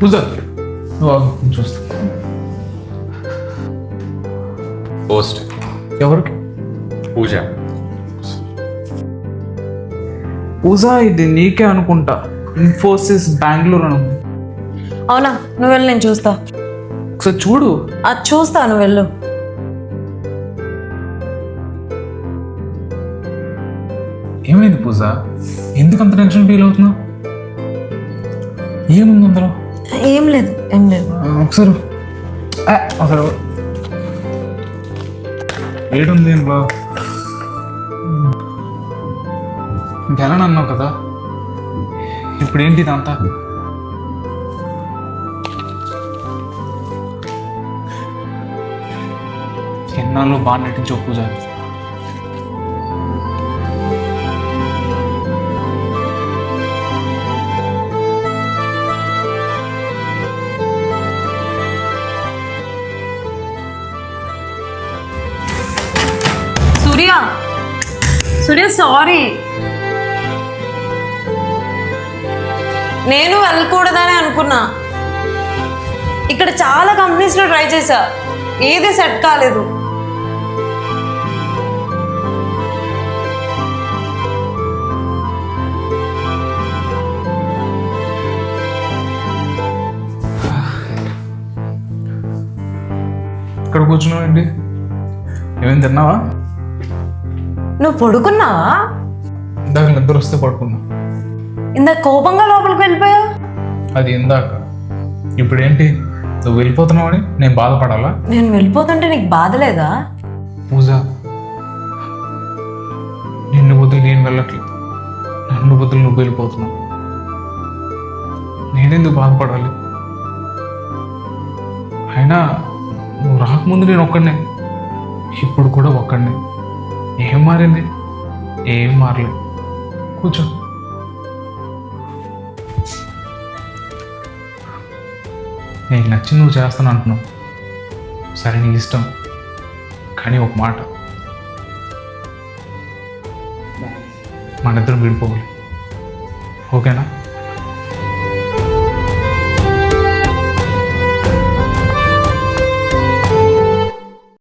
పూజ నువ్వు ఆగు, నేను చూస్తా. పోస్ట్ ఎవరికి? పూజ. పూజ ఇది నీకే అనుకుంటా. ఇన్ఫోసిస్ బెంగళూరు అను. అవునా, నువ్వు వెళ్ళు, నేను చూస్తా. ఒకసారి చూడు. అది చూస్తా, నువ్వు వెళ్ళు. ఏమైంది పూజ? ఎందుకు అంత టెన్షన్ ఫీల్ అవుతున్నావు? ఏముంది అందులో? ఏం లేదు, ఏం లేదు. ఒకసారి ఒకసారి ఏడుంది ఇంట్లో. ఇంకెలా అన్నావు కదా, ఇప్పుడు ఏంటి ఇదంతా? ఎన్నాళ్ళు బాగా నటించావు పూజ. సూర్య, సూర్య సారీ. నేను వెళ్ళకూడదని అనుకున్నా. ఇక్కడ చాలా కంపెనీస్లో ట్రై చేశా, ఏది సెట్ కాలేదు. ఇక్కడ కూర్చున్నావండి? ఏమైనా తిన్నావా? నువ్వు పడుకున్నావా? ఇందాక నిద్ర వస్తే పడుకున్నా. ఇందాక కోపంగా లోపలికి వెళ్ళిపోయావు. అది ఇందాక. ఇప్పుడు ఏంటి, నువ్వు వెళ్ళిపోతున్నావని నేను బాధపడాలా? నేను వెళ్ళిపోతుంటే నీకు బాధ లేదా? పూజ, నిన్ను వదిలి నేను వెళ్ళట్లేదు, నన్ను వదిలి నువ్వు వెళ్ళిపోతున్నావు. నేనెందుకు బాధపడాలి? అయినా నువ్వు రాకముందు నేను ఒక్కడనే, ఇప్పుడు కూడా ఒక్కడనే. ఏం మారింది? ఏం మారలేదు. కూర్చో. నీకు నచ్చింది నువ్వు చేస్తాను అంటున్నావు, సరే నీ ఇష్టం. కానీ ఒక మాట, మన ఇద్దరం విడిపోవాలి, ఓకేనా?